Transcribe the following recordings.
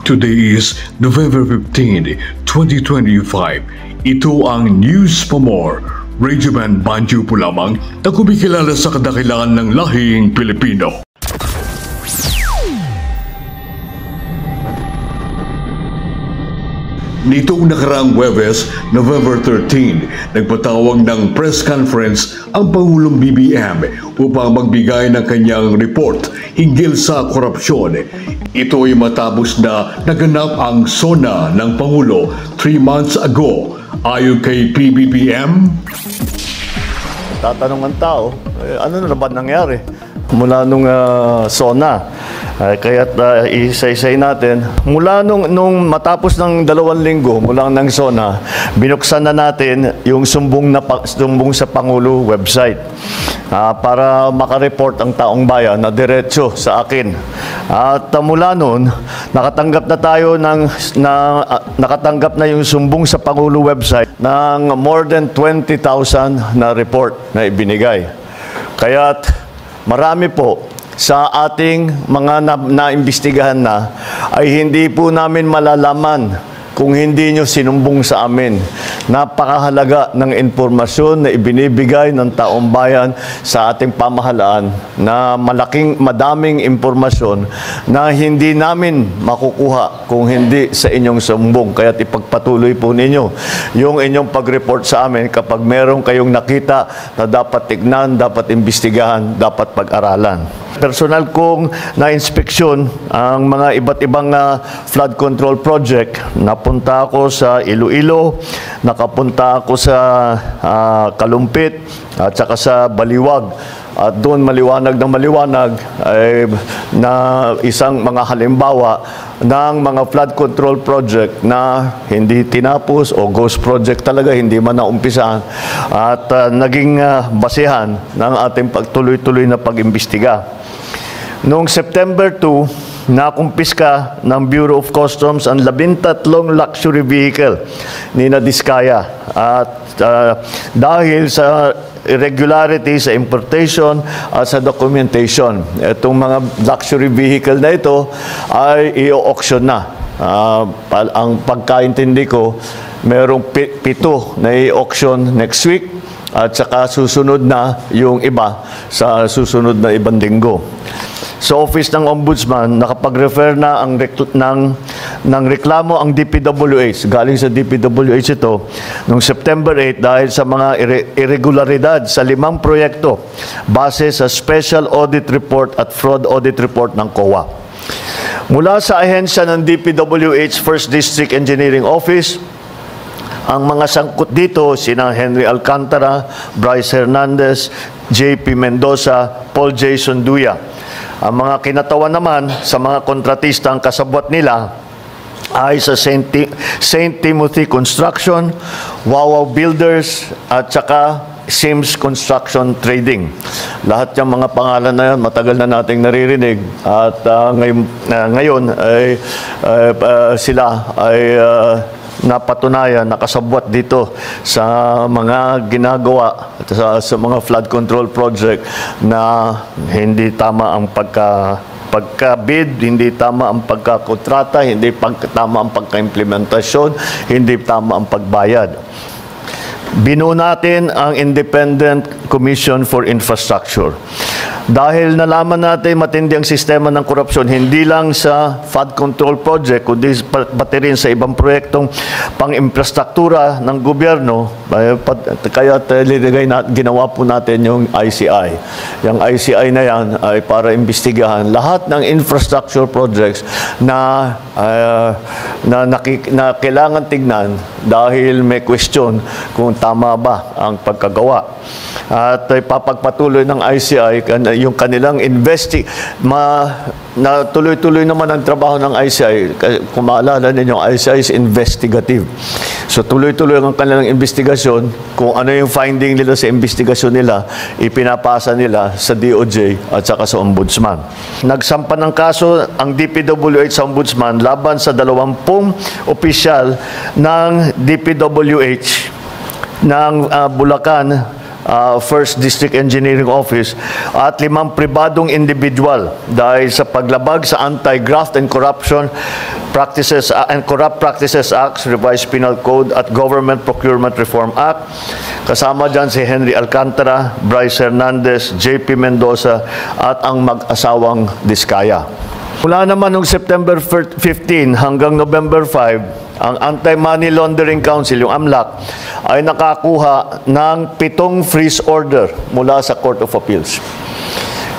Today is November 15, 2025. Ito ang News for More. Radio Man Banjo po lamang na kumikilala sa kadakilaan ng lahing Pilipino. Nitong nakaraang Huwebes, November 13, nagpatawag ng press conference ang Pangulong BBM upang magbigay ng kanyang report hinggil sa korupsyon. Ito ay matapos na naganap ang SONA ng Pangulo 3 months ago. Ayon kay PBBM, tatanong ang tao, ano na ba nangyari mula nung SONA? Kaya't isa-isay natin. Mula nung matapos ng 2 linggo mula ng SONA, binuksan na natin yung sumbong sa Pangulo website para makareport ang taong bayan na diretso sa akin. At mula noon, nakatanggap na yung sumbong sa Pangulo website ng more than 20,000 na report na ibinigay. Kaya't marami po sa ating mga naimbestigahan na ay hindi po namin malalaman kung hindi nyo sinumbong sa amin. Napakahalaga ng impormasyon na ibinibigay ng taong bayan sa ating pamahalaan na madaming impormasyon na hindi namin makukuha kung hindi sa inyong sumbong. Kaya ipagpatuloy po ninyo yung inyong pag-report sa amin kapag meron kayong nakita na dapat tignan, dapat imbestigahan, dapat pag-aralan. Personal kong na-inspeksyon ang mga iba't ibang flood control project. Napunta ako sa Iloilo, nakapunta ako sa Kalumpit at saka sa Baliwag. At doon maliwanag ay na isang mga halimbawa ng mga flood control project na hindi tinapos o ghost project talaga, hindi man naumpisahan at naging basehan ng ating pagtuloy-tuloy na pag-imbestiga. Noong September 2, nakumpiska ng Bureau of Customs ang 13 luxury vehicle ni Diskaya. At dahil sa irregularity sa importation at sa documentation, itong mga luxury vehicle na ito ay i-auction na. Ang pagkaintindi ko, merong 7 na i-auction next week at saka susunod na yung iba sa susunod na ibang linggo. Sa Office ng Ombudsman, nakapag-refer na ng reklamo ang DPWH. Galing sa DPWH ito noong September 8 dahil sa mga irregularidad sa 5 proyekto base sa Special Audit Report at Fraud Audit Report ng COA. Mula sa ahensya ng DPWH First District Engineering Office, ang mga sangkot dito, sina Henry Alcantara, Bryce Hernandez, JP Mendoza, Paul Jason Duya. Ang mga kinatawan naman sa mga kontratista ang kasabwat nila ay sa St. Timothy Construction, Wawaw Builders at saka Sims Construction Trading. Lahat yung mga pangalan na yan, matagal na nating naririnig at ngayon ay sila ay napatunayan, nakasabwat dito sa mga ginagawa sa mga flood control project na hindi tama ang pagka-bid, hindi tama ang pagkakontrata, hindi tama ang pagka-implementasyon, hindi tama ang pagbayad. Binuo natin ang Independent Commission for Infrastructure. Dahil nalaman natin matindi ang sistema ng korupsyon, hindi lang sa flood control project, kundi pati rin sa ibang proyektong pang-infrastruktura ng gobyerno, kaya ginawa po natin yung ICI. Yung ICI na yan ay para imbestigahan lahat ng infrastructure projects na kailangan tignan dahil may question kung tama ba ang pagkagawa. At ipapagpatuloy ng ICI yung kanilang na tuloy-tuloy naman ang trabaho ng ICI. Kung maalala ninyo, ICI is investigative. So tuloy-tuloy ang kanilang investigasyon. Kung ano yung finding nila sa investigasyon nila, ipinapasa nila sa DOJ at saka sa Ombudsman. Nagsampa ng kaso ang DPWH sa Ombudsman laban sa 20 opisyal ng DPWH ng Bulacan First District Engineering Office at 5 pribadong individual dahil sa paglabag sa anti-graft and corruption Practices and Corrupt Practices Act, Revised Penal Code at Government Procurement Reform Act. Kasama dyan si Henry Alcantara, Bryce Hernandez, JP Mendoza at ang mag-asawang Diskaya. Mula naman noong September 15 hanggang November 5, ang Anti-Money Laundering Council, yung AMLAC, ay nakakuha ng 7 freeze order mula sa Court of Appeals.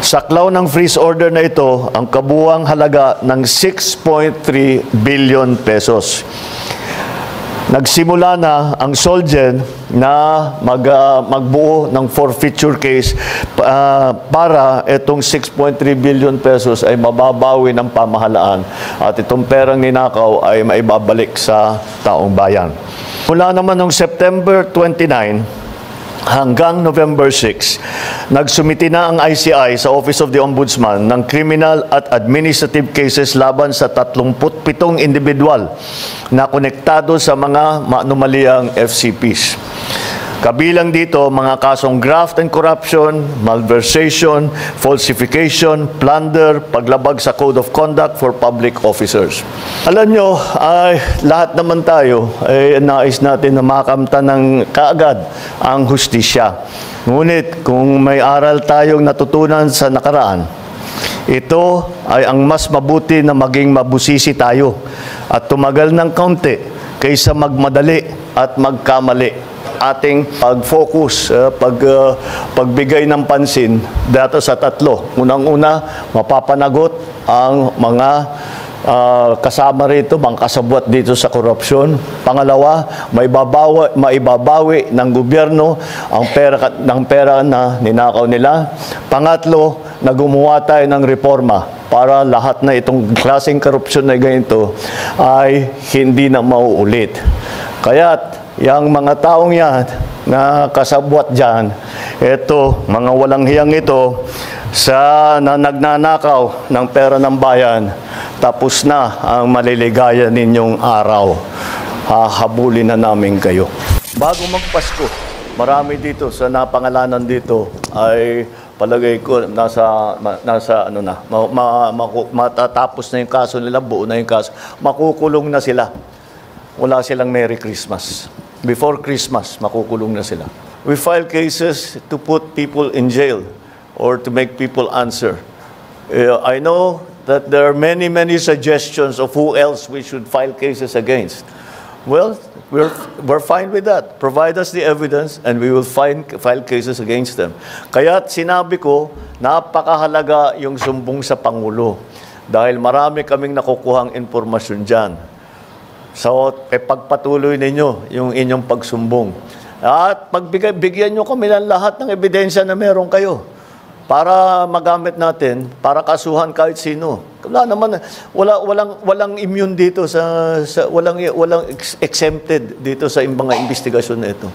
Saklaw ng freeze order na ito ang kabuuang halaga ng 6.3 billion pesos. Nagsimula na ang Solgen na magbuo ng forfeiture case para itong 6.3 billion pesos ay mababawi ng pamahalaan at itong perang ninakaw ay maibabalik sa taong bayan. Mula naman noong September 29 hanggang November 6, nagsumiti na ang ICI sa Office of the Ombudsman ng criminal at administrative cases laban sa 37 individual na konektado sa mga maanumaliyang FCPs. Kabilang dito mga kasong graft and corruption, malversation, falsification, plunder, paglabag sa Code of Conduct for Public Officers. Alam nyo, ay lahat naman tayo ay nais natin na makamta ng kaagad ang hustisya. Ngunit kung may aral tayong natutunan sa nakaraan, ito ay ang mas mabuti na maging mabusisi tayo at tumagal ng kaunti kaysa magmadali at magkamali. Ating pag-focus, pagbigay ng pansin dito sa 3. Unang-una, mapapanagot ang mga kasama rito, mga kasabwat dito sa korupsyon. Pangalawa, maibabawi ng gobyerno ang pera na ninakaw nila. Pangatlo, gumawa tayo ng reforma para lahat na itong klaseng korupsyon na ganito ay hindi na mauulit. Kaya't yung mga taong yan na kasabwat dyan, ito, mga walang hiyang ito, na nagnanakaw ng pera ng bayan, tapos na ang maliligaya ninyong araw. Hahabulin na namin kayo. Bago magpasko, marami dito sa napangalanan dito ay palagay ko matatapos na yung kaso nila, buo na yung kaso, makukulong na sila. Wala silang Merry Christmas. Before Christmas, makukulong na sila. We file cases to put people in jail or to make people answer. I know that there are many suggestions of who else we should file cases against. Well, we're fine with that. Provide us the evidence and we will file cases against them. Kaya't sinabi ko, napakahalaga yung sumbong sa Pangulo dahil marami kaming nakukuhang impormasyon dyan. So, pagpatuloy ninyo yung inyong pagsumbong. At bigyan nyo kami ng lahat ng ebidensya na meron kayo para magamit natin, para kasuhan kahit sino. Walang immune dito walang exempted dito sa mga investigasyon na ito.